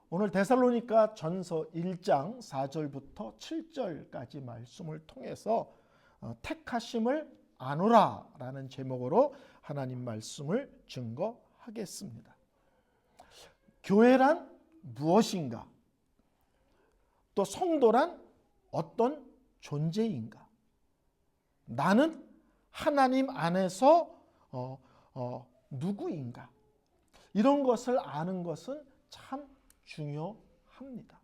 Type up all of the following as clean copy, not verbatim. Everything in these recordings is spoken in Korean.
오늘 데살로니가 전서 1장 4절부터 7절까지 말씀을 통해서 택하심을 아노라 라는 제목으로 하나님 말씀을 증거하겠습니다. 교회란 무엇인가? 또 성도란 어떤 존재인가? 나는 하나님 안에서 누구인가? 이런 것을 아는 것은 참 중요합니다.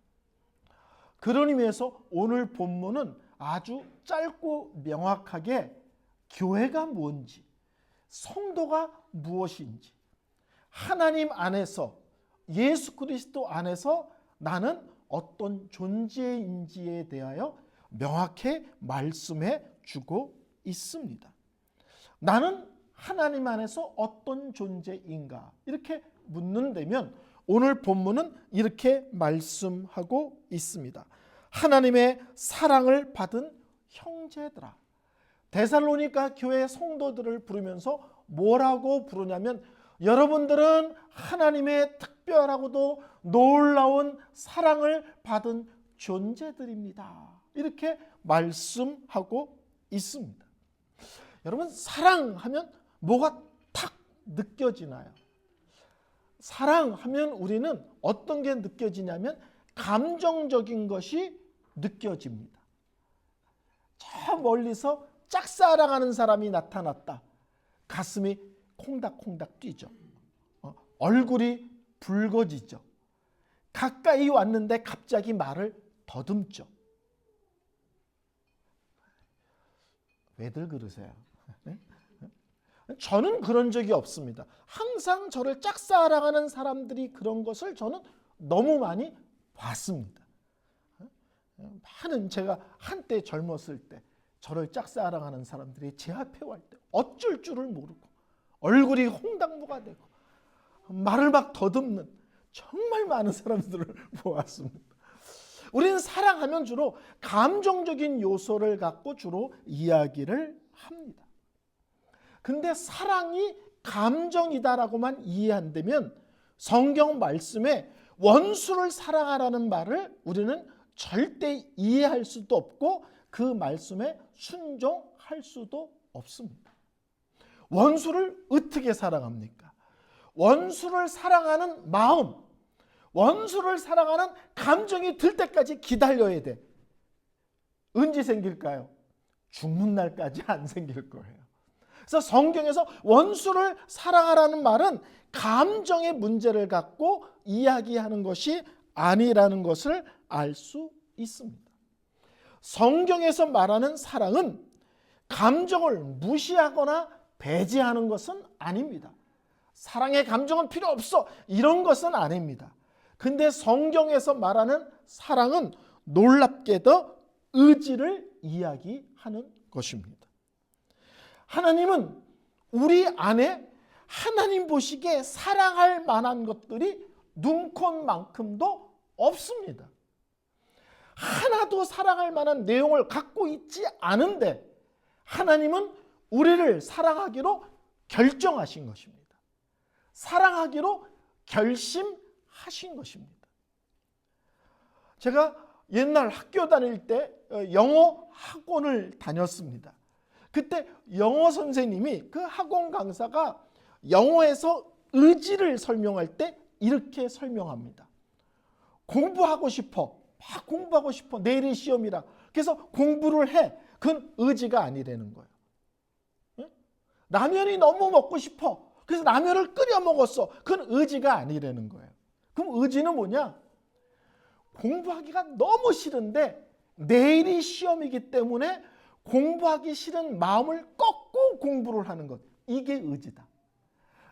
그런 의미에서 오늘 본문은 아주 짧고 명확하게 교회가 뭔지, 성도가 무엇인지, 하나님 안에서, 예수 그리스도 안에서 나는 어떤 존재인지에 대하여 명확히 말씀해 주고 있습니다. 나는 하나님 안에서 어떤 존재인가? 이렇게 묻는다면 오늘 본문은 이렇게 말씀하고 있습니다. 하나님의 사랑을 받은 형제들아. 데살로니가 교회 성도들을 부르면서 뭐라고 부르냐면 여러분들은 하나님의 특별하고도 놀라운 사랑을 받은 존재들입니다. 이렇게 말씀하고 있습니다. 여러분, 사랑하면 뭐가 탁 느껴지나요? 사랑하면 우리는 어떤 게 느껴지냐면 감정적인 것이 느껴집니다. 저 멀리서 짝사랑하는 사람이 나타났다. 가슴이 콩닥콩닥 뛰죠. 얼굴이 붉어지죠. 가까이 왔는데 갑자기 말을 더듬죠. 왜들 그러세요? 저는 그런 적이 없습니다. 항상 저를 짝사랑하는 사람들이 그런 것을 저는 너무 많이 봤습니다. 많은 제가 한때 젊었을 때 저를 짝사랑하는 사람들이 제 앞에 올 때 어쩔 줄을 모르고 얼굴이 홍당무가 되고 말을 막 더듬는 정말 많은 사람들을 보았습니다. 우리는 사랑하면 주로 감정적인 요소를 갖고 주로 이야기를 합니다. 근데 사랑이 감정이다라고만 이해한다면 성경 말씀에 원수를 사랑하라는 말을 우리는 절대 이해할 수도 없고 그 말씀에 순종할 수도 없습니다. 원수를 어떻게 사랑합니까? 원수를 사랑하는 마음, 원수를 사랑하는 감정이 들 때까지 기다려야 돼. 언제 생길까요? 죽는 날까지 안 생길 거예요. 그래서 성경에서 원수를 사랑하라는 말은 감정의 문제를 갖고 이야기하는 것이 아니라는 것을 알 수 있습니다. 성경에서 말하는 사랑은 감정을 무시하거나 배제하는 것은 아닙니다. 사랑의 감정은 필요 없어 이런 것은 아닙니다. 근데 성경에서 말하는 사랑은 놀랍게도 의지를 이야기하는 것입니다. 하나님은 우리 안에 하나님 보시기에 사랑할 만한 것들이 눈꽃만큼도 없습니다. 하나도 사랑할 만한 내용을 갖고 있지 않은데 하나님은 우리를 사랑하기로 결정하신 것입니다. 사랑하기로 결심하신 것입니다. 제가 옛날 학교 다닐 때 영어 학원을 다녔습니다. 그때 영어 선생님이 그 학원 강사가 영어에서 의지를 설명할 때 이렇게 설명합니다. 공부하고 싶어. 막 공부하고 싶어. 내일이 시험이라. 그래서 공부를 해. 그건 의지가 아니라는 거예요. 라면이 너무 먹고 싶어. 그래서 라면을 끓여 먹었어. 그건 의지가 아니라는 거예요. 그럼 의지는 뭐냐? 공부하기가 너무 싫은데 내일이 시험이기 때문에 공부하기 싫은 마음을 꺾고 공부를 하는 것. 이게 의지다.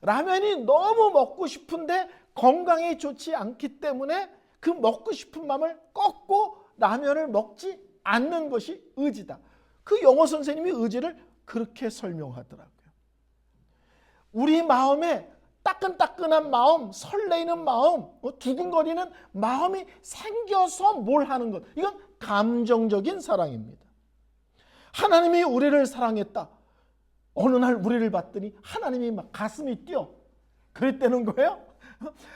라면이 너무 먹고 싶은데 건강에 좋지 않기 때문에 그 먹고 싶은 마음을 꺾고 라면을 먹지 않는 것이 의지다. 그 영어 선생님이 의지를 그렇게 설명하더라고요. 우리 마음에 따끈따끈한 마음, 설레이는 마음, 두근거리는 마음이 생겨서 뭘 하는 것. 이건 감정적인 사랑입니다. 하나님이 우리를 사랑했다. 어느 날 우리를 봤더니 하나님이 막 가슴이 뛰어. 그랬다는 거예요?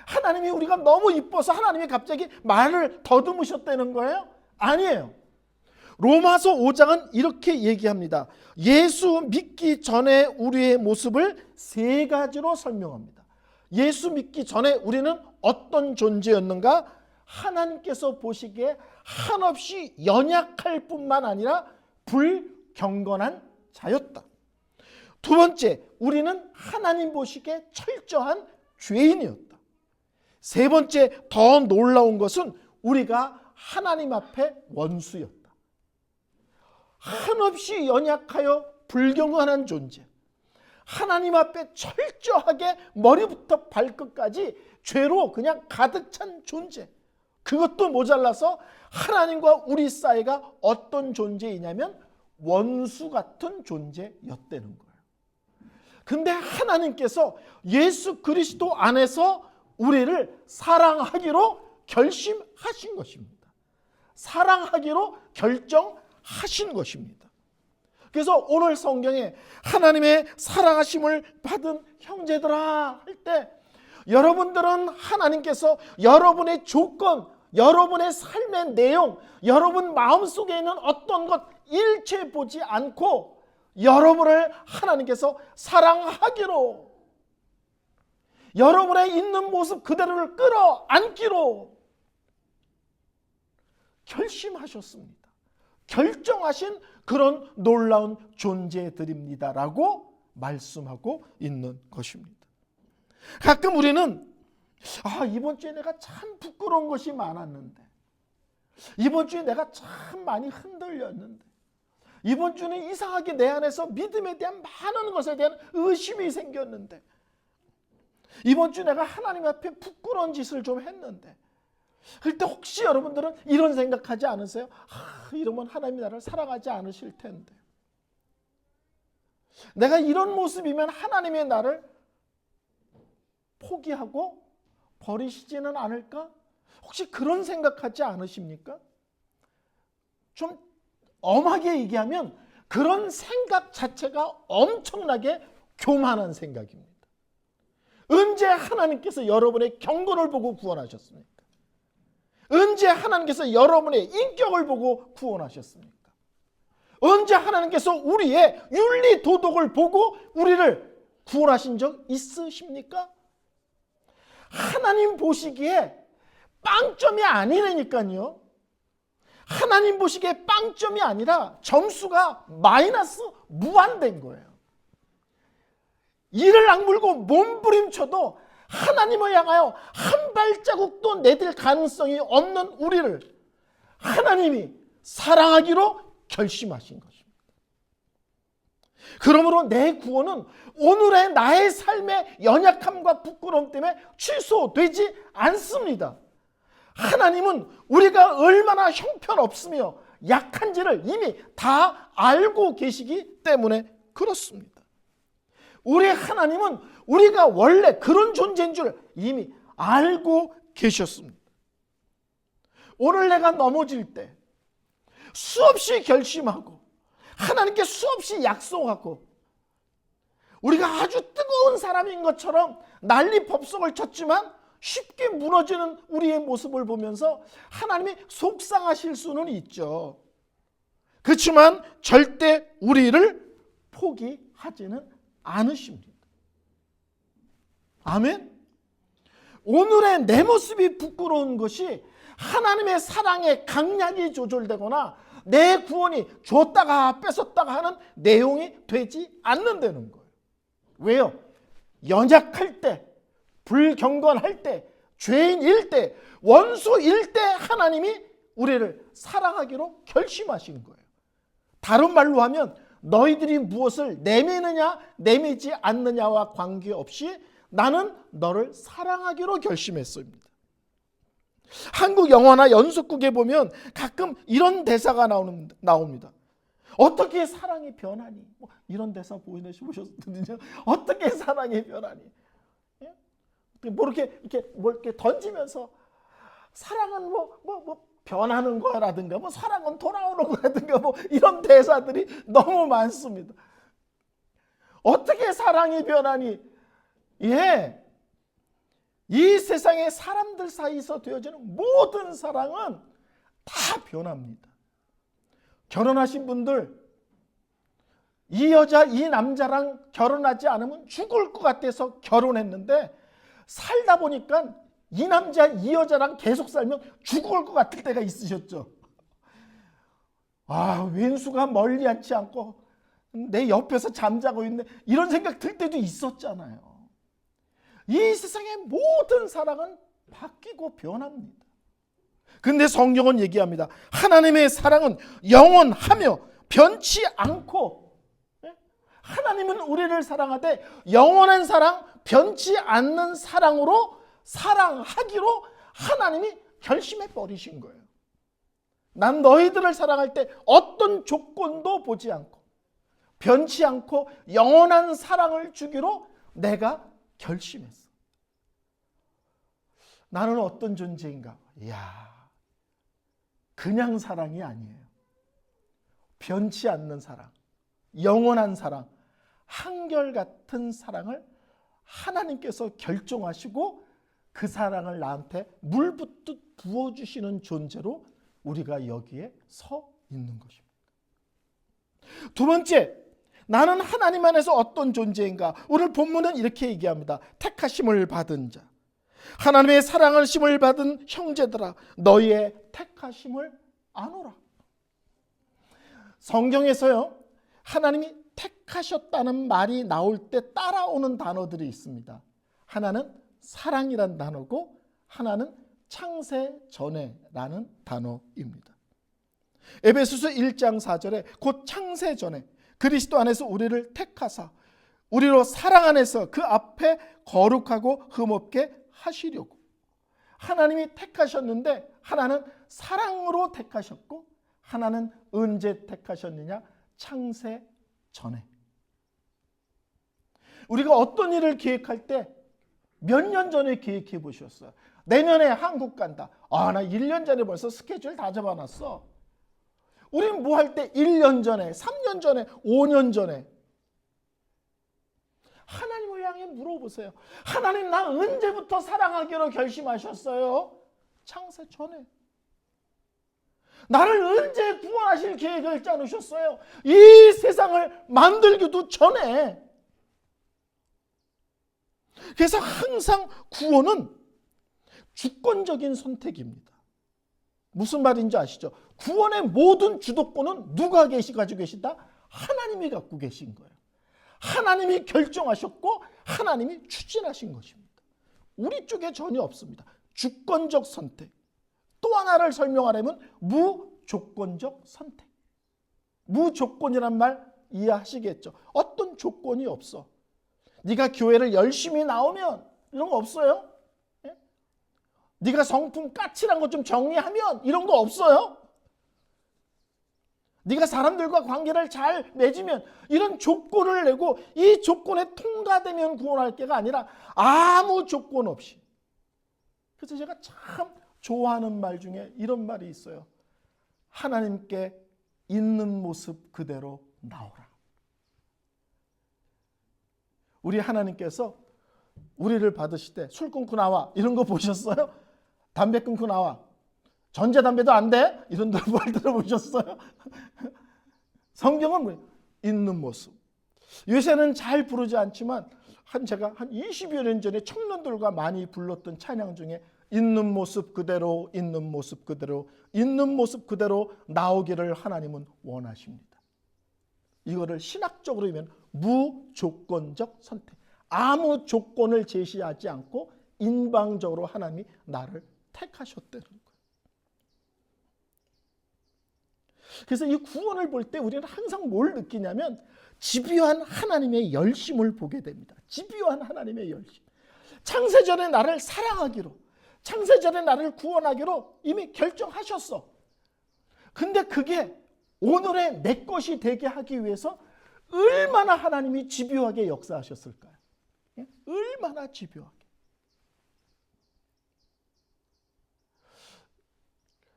하나님이 우리가 너무 이뻐서 하나님이 갑자기 말을 더듬으셨다는 거예요? 아니에요. 로마서 5장은 이렇게 얘기합니다. 예수 믿기 전에 우리의 모습을 세 가지로 설명합니다. 예수 믿기 전에 우리는 어떤 존재였는가? 하나님께서 보시기에 한없이 연약할 뿐만 아니라 불경건한 자였다. 두 번째, 우리는 하나님 보시기에 철저한 죄인이었다. 세 번째, 더 놀라운 것은 우리가 하나님 앞에 원수였다. 한없이 연약하여 불경건한 존재, 하나님 앞에 철저하게 머리부터 발끝까지 죄로 그냥 가득 찬 존재, 그것도 모자라서 하나님과 우리 사이가 어떤 존재이냐면 원수 같은 존재였다는 거예요. 근데 하나님께서 예수 그리스도 안에서 우리를 사랑하기로 결심하신 것입니다. 사랑하기로 결정하신 것입니다. 그래서 오늘 성경에 하나님의 사랑하심을 받은 형제들아 할 때, 여러분들은 하나님께서 여러분의 조건, 여러분의 삶의 내용, 여러분 마음속에 있는 어떤 것 일체 보지 않고 여러분을 하나님께서 사랑하기로, 여러분의 있는 모습 그대로를 끌어안기로 결심하셨습니다. 결정하신 그런 놀라운 존재들입니다라고 말씀하고 있는 것입니다. 가끔 우리는 이번 주에 내가 참 부끄러운 것이 많았는데, 이번 주에 내가 참 많이 흔들렸는데, 이번 주는 이상하게 내 안에서 믿음에 대한 많은 것에 대한 의심이 생겼는데, 이번 주 내가 하나님 앞에 부끄러운 짓을 좀 했는데, 그때 혹시 여러분들은 이런 생각하지 않으세요? 이러면 하나님이 나를 사랑하지 않으실 텐데, 내가 이런 모습이면 하나님이 나를 포기하고 버리시지는 않을까? 혹시 그런 생각하지 않으십니까? 좀 엄하게 얘기하면 그런 생각 자체가 엄청나게 교만한 생각입니다. 언제 하나님께서 여러분의 경건을 보고 구원하셨습니까? 언제 하나님께서 여러분의 인격을 보고 구원하셨습니까? 언제 하나님께서 우리의 윤리 도덕을 보고 우리를 구원하신 적 있으십니까? 하나님 보시기에 빵점이 아니라니까요. 하나님 보시기에 빵점이 아니라 점수가 마이너스 무한된 거예요. 이를 악물고 몸부림쳐도 하나님을 향하여 한 발자국도 내딜 가능성이 없는 우리를 하나님이 사랑하기로 결심하신 것입니다. 그러므로 내 구원은 오늘의 나의 삶의 연약함과 부끄러움 때문에 취소되지 않습니다. 하나님은 우리가 얼마나 형편없으며 약한지를 이미 다 알고 계시기 때문에 그렇습니다. 우리 하나님은 우리가 원래 그런 존재인 줄 이미 알고 계셨습니다. 오늘 내가 넘어질 때 수없이 결심하고 하나님께 수없이 약속하고 우리가 아주 뜨거운 사람인 것처럼 난리 법석을 쳤지만 쉽게 무너지는 우리의 모습을 보면서 하나님이 속상하실 수는 있죠. 그렇지만 절대 우리를 포기하지는 않으십니다. 아멘. 오늘의 내 모습이 부끄러운 것이 하나님의 사랑의 강약이 조절되거나 내 구원이 줬다가 뺏었다가 하는 내용이 되지 않는다는 거예요. 왜요? 연약할 때, 불경건할 때, 죄인일 때, 원수일 때 하나님이 우리를 사랑하기로 결심하신 거예요. 다른 말로 하면 너희들이 무엇을 내미느냐 내미지 않느냐와 관계없이 나는 너를 사랑하기로 결심했습니다. 한국 영화나 연속극에 보면 가끔 이런 대사가 나옵니다. 어떻게 사랑이 변하니? 이런 대사 보셨거든요. 어떻게 사랑이 변하니? 뭐 이렇게 던지면서 사랑은 뭐 변하는 거라든가 뭐 사랑은 돌아오는 거라든가 뭐 이런 대사들이 너무 많습니다. 어떻게 사랑이 변하니? 이 세상의 사람들 사이에서 되어지는 모든 사랑은 다 변합니다. 결혼하신 분들, 이 여자 이 남자랑 결혼하지 않으면 죽을 것 같아서 결혼했는데 살다 보니까 이 남자 이 여자랑 계속 살면 죽을 것 같을 때가 있으셨죠. 아, 왼수가 멀리 앉지 않고 내 옆에서 잠자고 있네, 이런 생각 들 때도 있었잖아요. 이 세상의 모든 사랑은 바뀌고 변합니다. 근데 성경은 얘기합니다. 하나님의 사랑은 영원하며 변치 않고, 하나님은 우리를 사랑하되 영원한 사랑, 변치 않는 사랑으로 사랑하기로 하나님이 결심해 버리신 거예요. 난 너희들을 사랑할 때 어떤 조건도 보지 않고 변치 않고 영원한 사랑을 주기로 내가 결심했어. 나는 어떤 존재인가? 이야, 그냥 사랑이 아니에요. 변치 않는 사랑, 영원한 사랑, 한결같은 사랑을 하나님께서 결정하시고 그 사랑을 나한테 물붓듯 부어주시는 존재로 우리가 여기에 서 있는 것입니다. 두 번째, 나는 하나님 안에서 어떤 존재인가? 오늘 본문은 이렇게 얘기합니다. 택하심을 받은 자, 하나님의 사랑을 심을 받은 형제들아, 너희의 택하심을 아노라. 성경에서요, 하나님이 택하셨다는 말이 나올 때 따라오는 단어들이 있습니다. 하나는 사랑이란 단어고 하나는 창세 전에라는 단어입니다. 에베소서 1장 4절에 곧 창세 전에 그리스도 안에서 우리를 택하사 우리로 사랑 안에서 그 앞에 거룩하고 흠없게 하시려고. 하나님이 택하셨는데 하나는 사랑으로 택하셨고 하나는 언제 택하셨느냐? 창세 전에. 우리가 어떤 일을 계획할 때 몇 년 전에 계획해 보셨어요? 내년에 한국 간다. 아, 나 1년 전에 벌써 스케줄 다 잡아놨어. 우리는 뭐 할 때 1년 전에, 3년 전에, 5년 전에. 하나님을 향해 물어보세요. 하나님, 나 언제부터 사랑하기로 결심하셨어요? 창세 전에. 나를 언제 구원하실 계획을 짜놓으셨어요? 이 세상을 만들기도 전에. 그래서 항상 구원은 주권적인 선택입니다. 무슨 말인지 아시죠? 구원의 모든 주도권은 누가 가지고 계시다? 하나님이 갖고 계신 거예요. 하나님이 결정하셨고 하나님이 추진하신 것입니다. 우리 쪽에 전혀 없습니다. 주권적 선택. 또 하나를 설명하려면 무조건적 선택. 무조건이란 말 이해하시겠죠? 어떤 조건이 없어. 네가 교회를 열심히 나오면 이런 거 없어요. 예? 네가 성품 까칠한 거 좀 정리하면 이런 거 없어요. 네가 사람들과 관계를 잘 맺으면 이런 조건을 내고 이 조건에 통과되면 구원할 게가 아니라 아무 조건 없이. 그래서 제가 참 좋아하는 말 중에 이런 말이 있어요. 하나님께 있는 모습 그대로 나오라. 우리 하나님께서 우리를 받으실 때 술 끊고 나와 이런 거 보셨어요? 담배 끊고 나와. 전자담배도 안 돼? 이런 말 들어보셨어요? 성경은 뭐예요? 있는 모습. 요새는 잘 부르지 않지만 제가 한 20여 년 전에 청년들과 많이 불렀던 찬양 중에 있는 모습 그대로, 있는 모습 그대로, 있는 모습 그대로 나오기를 하나님은 원하십니다. 이거를 신학적으로 하면 무조건적 선택. 아무 조건을 제시하지 않고 인방적으로 하나님이 나를 택하셨다는 거예요. 그래서 이 구원을 볼 때 우리는 항상 뭘 느끼냐면 집요한 하나님의 열심을 보게 됩니다. 집요한 하나님의 열심. 창세전에 나를 사랑하기로, 창세전에 나를 구원하기로 이미 결정하셨어. 근데 그게 오늘의 내 것이 되게 하기 위해서 얼마나 하나님이 집요하게 역사하셨을까요? 얼마나 집요하게.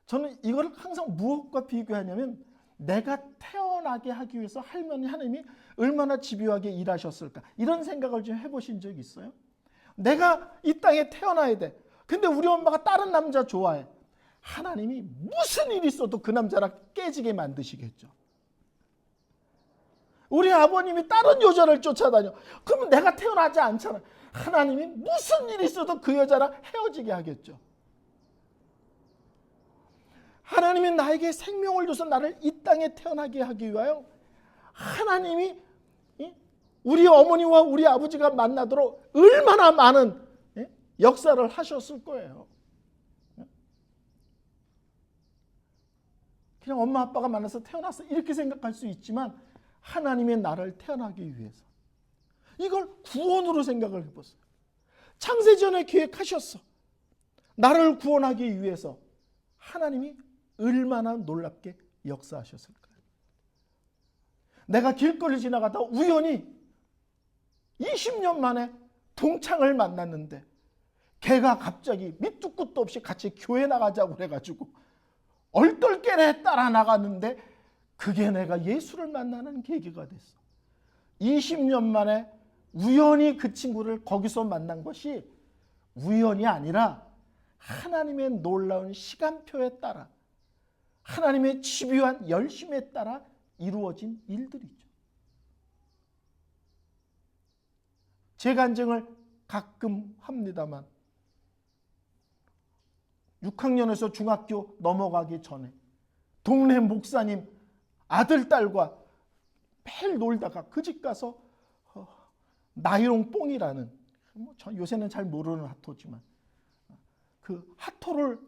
저는 이걸 항상 무엇과 비교하냐면 내가 태어나게 하기 위해서 하나님이 얼마나 집요하게 일하셨을까, 이런 생각을 좀 해보신 적 있어요? 내가 이 땅에 태어나야 돼. 근데 우리 엄마가 다른 남자 좋아해. 하나님이 무슨 일이 있어도 그 남자랑 깨지게 만드시겠죠. 우리 아버님이 다른 여자를 쫓아다녀. 그러면 내가 태어나지 않잖아. 하나님이 무슨 일이 있어도 그 여자랑 헤어지게 하겠죠. 하나님이 나에게 생명을 줘서 나를 이 땅에 태어나게 하기 위하여 하나님이 우리 어머니와 우리 아버지가 만나도록 얼마나 많은 역사를 하셨을 거예요. 그냥 엄마 아빠가 만나서 태어났어 이렇게 생각할 수 있지만 하나님의 나를 태어나기 위해서 이걸 구원으로 생각을 해보세요. 창세전에 계획하셨어. 나를 구원하기 위해서 하나님이 얼마나 놀랍게 역사하셨을까요? 내가 길거리 지나가다 우연히 20년 만에 동창을 만났는데 걔가 갑자기 밑도 끝도 없이 같이 교회 나가자고 그래가지고 얼떨결에 따라 나갔는데 그게 내가 예수를 만나는 계기가 됐어. 20년 만에 우연히 그 친구를 거기서 만난 것이 우연이 아니라 하나님의 놀라운 시간표에 따라 하나님의 집요한 열심에 따라 이루어진 일들이죠. 제 간증을 가끔 합니다만 6학년에서 중학교 넘어가기 전에 동네 목사님 아들, 딸과 매일 놀다가 그 집 가서 나이롱 뽕이라는 요새는 잘 모르는 핫토지만 그 핫토를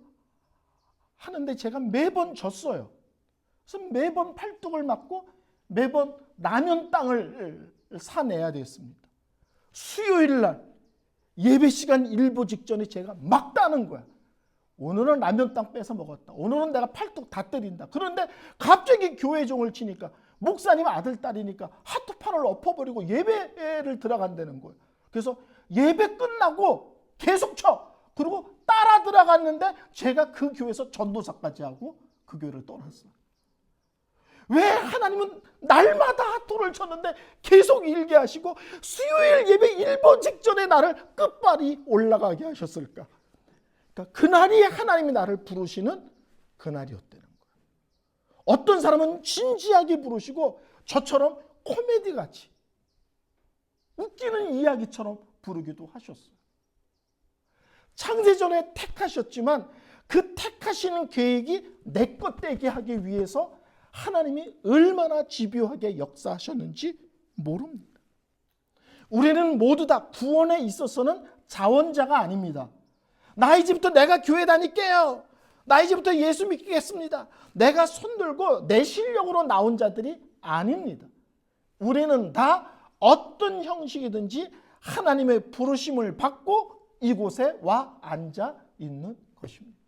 하는데 제가 매번 졌어요. 그래서 매번 팔뚝을 맞고 매번 라면 땅을 사내야 됐습니다. 수요일 날 예배 시간 일부 직전에 제가 막 따는 거야. 오늘은 라면 땅 뺏어 먹었다. 오늘은 내가 팔뚝 다 때린다. 그런데 갑자기 교회 종을 치니까 목사님 아들 딸이니까 핫도판을 엎어버리고 예배를 들어간다는 거예요. 그래서 예배 끝나고 계속 쳐. 그리고 따라 들어갔는데 제가 그 교회에서 전도사까지 하고 그 교회를 떠났어요. 왜 하나님은 날마다 핫도를 쳤는데 계속 일게 하시고 수요일 예배 1번 직전에 나를 끝발이 올라가게 하셨을까? 그러니까 그날이 하나님이 나를 부르시는 그날이었다는 거예요. 어떤 사람은 진지하게 부르시고 저처럼 코미디같이 웃기는 이야기처럼 부르기도 하셨어요. 창세전에 택하셨지만 그 택하시는 계획이 내 것 되게 하기 위해서 하나님이 얼마나 집요하게 역사하셨는지 모릅니다. 우리는 모두 다 구원에 있어서는 자원자가 아닙니다. 나 이제부터 내가 교회 다닐게요. 나 이제부터 예수 믿겠습니다. 내가 손들고 내 실력으로 나온 자들이 아닙니다. 우리는 다 어떤 형식이든지 하나님의 부르심을 받고 이곳에 와 앉아 있는 것입니다.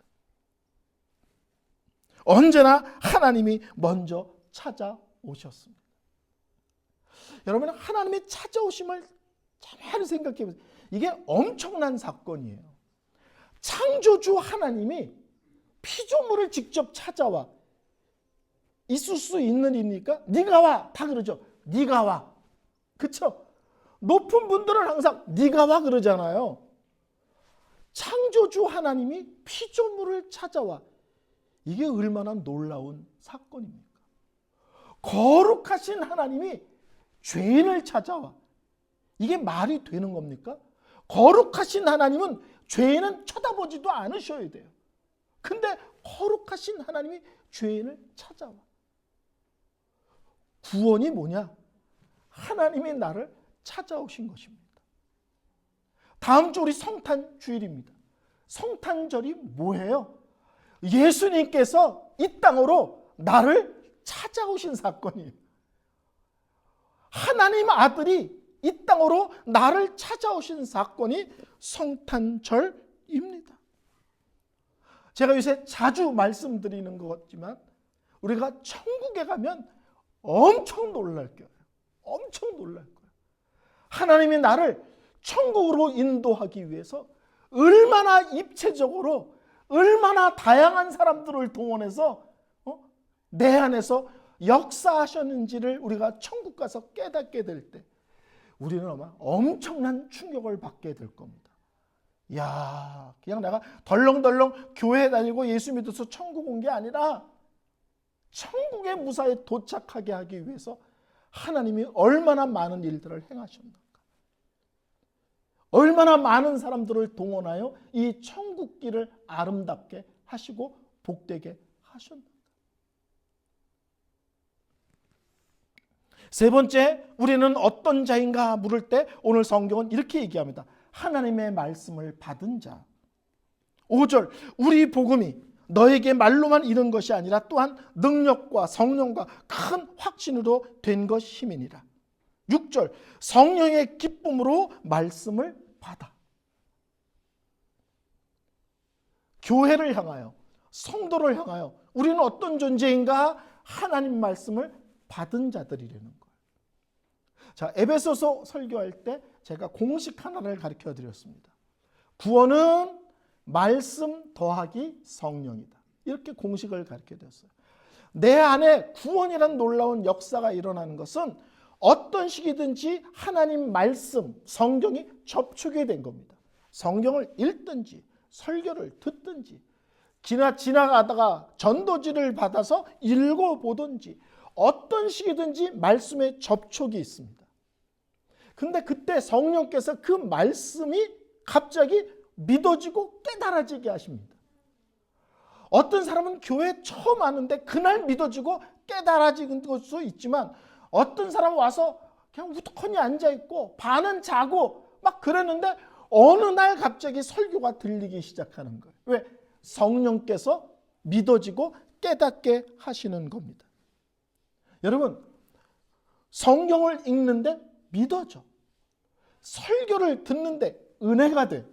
언제나 하나님이 먼저 찾아오셨습니다. 여러분 하나님의 찾아오심을 잘 생각해 보세요. 이게 엄청난 사건이에요. 창조주 하나님이 피조물을 직접 찾아와 있을 수 있는 일입니까? 네가 와 다 그러죠. 네가 와. 그렇죠? 높은 분들은 항상 네가 와 그러잖아요. 창조주 하나님이 피조물을 찾아와. 이게 얼마나 놀라운 사건입니까? 거룩하신 하나님이 죄인을 찾아와. 이게 말이 되는 겁니까? 거룩하신 하나님은 죄인은 쳐다보지도 않으셔야 돼요. 근데 거룩하신 하나님이 죄인을 찾아와. 구원이 뭐냐? 하나님이 나를 찾아오신 것입니다. 다음 주 우리 성탄 주일입니다. 성탄절이 뭐예요? 예수님께서 이 땅으로 나를 찾아오신 사건이에요. 하나님 아들이 이 땅으로 나를 찾아오신 사건이 성탄절입니다. 제가 요새 자주 말씀드리는 것 같지만 우리가 천국에 가면 엄청 놀랄 거예요. 엄청 놀랄 거예요. 하나님이 나를 천국으로 인도하기 위해서 얼마나 입체적으로 얼마나 다양한 사람들을 동원해서 내 안에서 역사하셨는지를 우리가 천국 가서 깨닫게 될 때 우리는 아마 엄청난 충격을 받게 될 겁니다. 야, 그냥 내가 덜렁덜렁 교회 다니고 예수 믿어서 천국 온 게 아니라 천국의 무사히 도착하게 하기 위해서 하나님이 얼마나 많은 일들을 행하셨는가. 얼마나 많은 사람들을 동원하여 이 천국 길을 아름답게 하시고 복되게 하셨는가. 세 번째, 우리는 어떤 자인가 물을 때 오늘 성경은 이렇게 얘기합니다. 하나님의 말씀을 받은 자. 5절, 우리 복음이 너에게 말로만 이른 것이 아니라 또한 능력과 성령과 큰 확신으로 된 것임이니라. 6절, 성령의 기쁨으로 말씀을 받아. 교회를 향하여, 성도를 향하여 우리는 어떤 존재인가? 하나님 말씀을 받은 자들이라는 거예요. 자, 에베소서 설교할 때 제가 공식 하나를 가르쳐 드렸습니다. 구원은 말씀 더하기 성령이다. 이렇게 공식을 가르쳐 드렸어요. 내 안에 구원이란 놀라운 역사가 일어나는 것은 어떤 시기든지 하나님 말씀, 성경이 접촉이 된 겁니다. 성경을 읽든지 설교를 듣든지 지나가다가 전도지를 받아서 읽어보든지 어떤 시기든지 말씀에 접촉이 있습니다. 근데 그때 성령께서 그 말씀이 갑자기 믿어지고 깨달아지게 하십니다. 어떤 사람은 교회에 처음 왔는데 그날 믿어지고 깨달아지는 것도 있지만 어떤 사람은 와서 그냥 우두커니 앉아있고 반은 자고 막 그랬는데 어느 날 갑자기 설교가 들리기 시작하는 거예요. 왜? 성령께서 믿어지고 깨닫게 하시는 겁니다. 여러분, 성경을 읽는데 믿어져. 설교를 듣는데 은혜가 돼.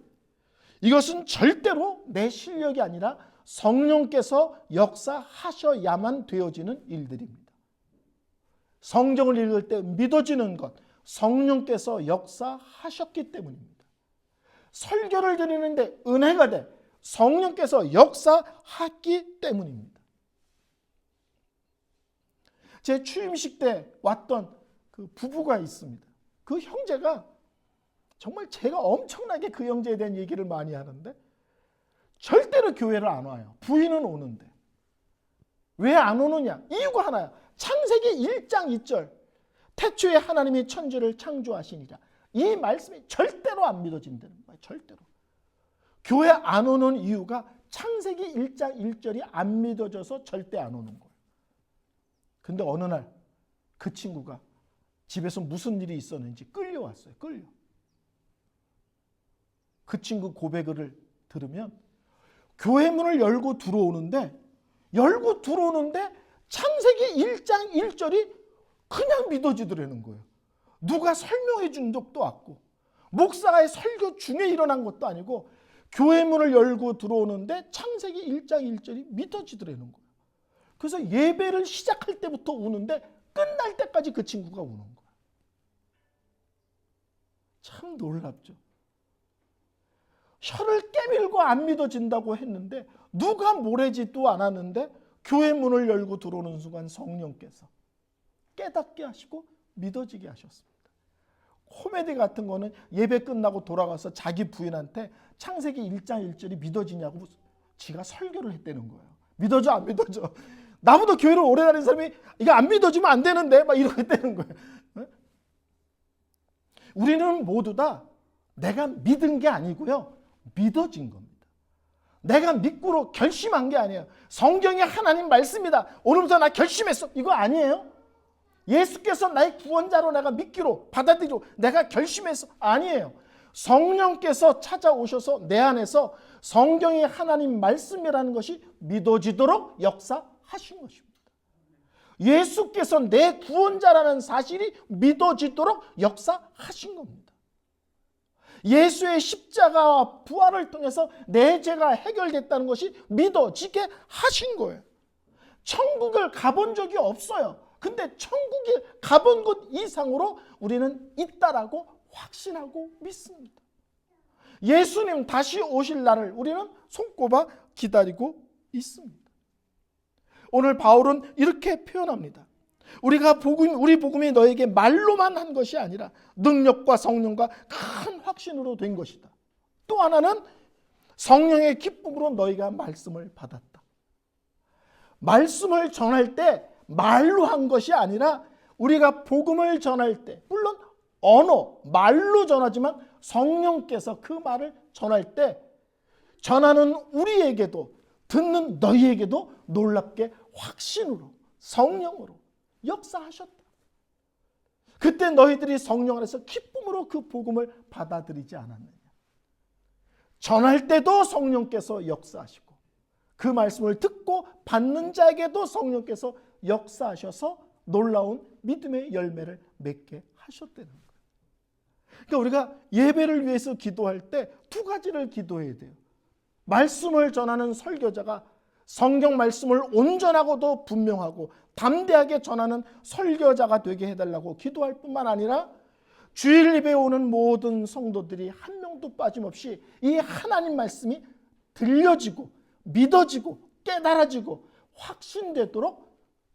이것은 절대로 내 실력이 아니라 성령께서 역사하셔야만 되어지는 일들입니다. 성경을 읽을 때 믿어지는 것, 성령께서 역사하셨기 때문입니다. 설교를 드리는데 은혜가 돼. 성령께서 역사하기 때문입니다. 제 취임식 때 왔던 그 부부가 있습니다. 그 형제가 정말 제가 엄청나게 그 형제에 대한 얘기를 많이 하는데 절대로 교회를 안 와요. 부인은 오는데. 왜 안 오느냐? 이유가 하나야. 창세기 1장 2절. 태초에 하나님이 천지를 창조하시니라. 이 말씀이 절대로 안 믿어진다는 거예요. 절대로. 교회 안 오는 이유가 창세기 1장 1절이 안 믿어져서 절대 안 오는 거예요. 근데 어느 날 그 친구가 집에서 무슨 일이 있었는지 끌려왔어요. 끌려. 그 친구 고백을 들으면 교회 문을 열고 들어오는데 창세기 1장 1절이 그냥 믿어지더라는 거예요. 누가 설명해 준 적도 없고 목사의 설교 중에 일어난 것도 아니고 교회 문을 열고 들어오는데 창세기 1장 1절이 믿어지더라는 거예요. 그래서 예배를 시작할 때부터 우는데 끝날 때까지 그 친구가 우는 거예요. 참 놀랍죠. 혀를 깨밀고 안 믿어진다고 했는데 누가 모래짓도 않았는데 교회 문을 열고 들어오는 순간 성령께서 깨닫게 하시고 믿어지게 하셨습니다. 코미디 같은 거는 예배 끝나고 돌아가서 자기 부인한테 창세기 1장 1절이 믿어지냐고 지가 설교를 했다는 거예요. 믿어져 안 믿어져? 나보다 교회를 오래 다니는 사람이 이거 안 믿어지면 안 되는데 막 이러고 했다는 거예요. 우리는 모두 다 내가 믿은 게 아니고요. 믿어진 겁니다. 내가 믿고로 결심한 게 아니에요. 성경이 하나님 말씀이다. 오늘부터 나 결심했어. 이거 아니에요. 예수께서 나의 구원자로 내가 믿기로 받아들이고 내가 결심했어. 아니에요. 성령께서 찾아오셔서 내 안에서 성경이 하나님 말씀이라는 것이 믿어지도록 역사하신 것입니다. 예수께서 내 구원자라는 사실이 믿어지도록 역사하신 겁니다. 예수의 십자가와 부활을 통해서 내 죄가 해결됐다는 것이 믿어지게 하신 거예요. 천국을 가본 적이 없어요. 근데 천국에 가본 것 이상으로 우리는 있다라고 확신하고 믿습니다. 예수님 다시 오실 날을 우리는 손꼽아 기다리고 있습니다. 오늘 바울은 이렇게 표현합니다. 우리 복음이 너에게 말로만 한 것이 아니라 능력과 성령과 큰 확신으로 된 것이다. 또 하나는 성령의 기쁨으로 너희가 말씀을 받았다. 말씀을 전할 때 말로 한 것이 아니라 우리가 복음을 전할 때, 물론 언어, 말로 전하지만 성령께서 그 말을 전할 때 전하는 우리에게도 듣는 너희에게도 놀랍게 확신으로 성령으로 역사하셨다. 그때 너희들이 성령 안에서 기쁨으로 그 복음을 받아들이지 않았느냐. 전할 때도 성령께서 역사하시고 그 말씀을 듣고 받는 자에게도 성령께서 역사하셔서 놀라운 믿음의 열매를 맺게 하셨다는 거예요. 그러니까 우리가 예배를 위해서 기도할 때 두 가지를 기도해야 돼요. 말씀을 전하는 설교자가 성경 말씀을 온전하고도 분명하고 담대하게 전하는 설교자가 되게 해달라고 기도할 뿐만 아니라 주일 예배에 오는 모든 성도들이 한 명도 빠짐없이 이 하나님 말씀이 들려지고 믿어지고 깨달아지고 확신되도록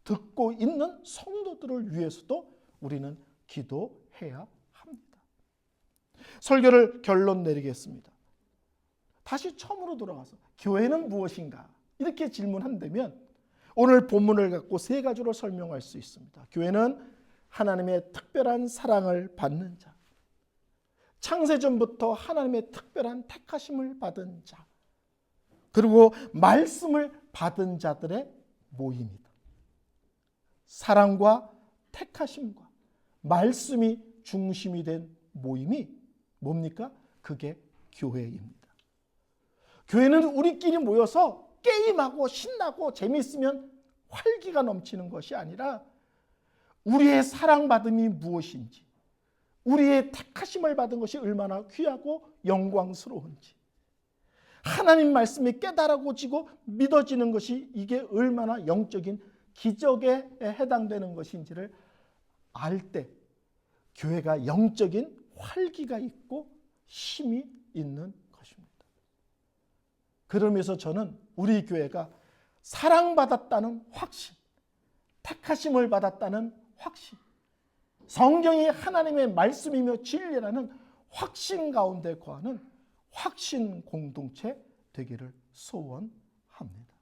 듣고 있는 성도들을 위해서도 우리는 기도해야 합니다. 설교를 결론 내리겠습니다. 다시 처음으로 돌아가서 교회는 무엇인가? 이렇게 질문한다면 오늘 본문을 갖고 세 가지로 설명할 수 있습니다. 교회는 하나님의 특별한 사랑을 받는 자, 창세전부터 하나님의 특별한 택하심을 받은 자, 그리고 말씀을 받은 자들의 모임이다. 사랑과 택하심과 말씀이 중심이 된 모임이 뭡니까? 그게 교회입니다. 교회는 우리끼리 모여서 게임하고 신나고 재미있으면 활기가 넘치는 것이 아니라 우리의 사랑받음이 무엇인지, 우리의 택하심을 받은 것이 얼마나 귀하고 영광스러운지, 하나님 말씀이 깨달아지고 믿어지는 것이 이게 얼마나 영적인 기적에 해당되는 것인지를 알 때 교회가 영적인 활기가 있고 힘이 있는 것입니다. 그러면서 저는 우리 교회가 사랑받았다는 확신, 택하심을 받았다는 확신, 성경이 하나님의 말씀이며 진리라는 확신 가운데 거하는 확신 공동체 되기를 소원합니다.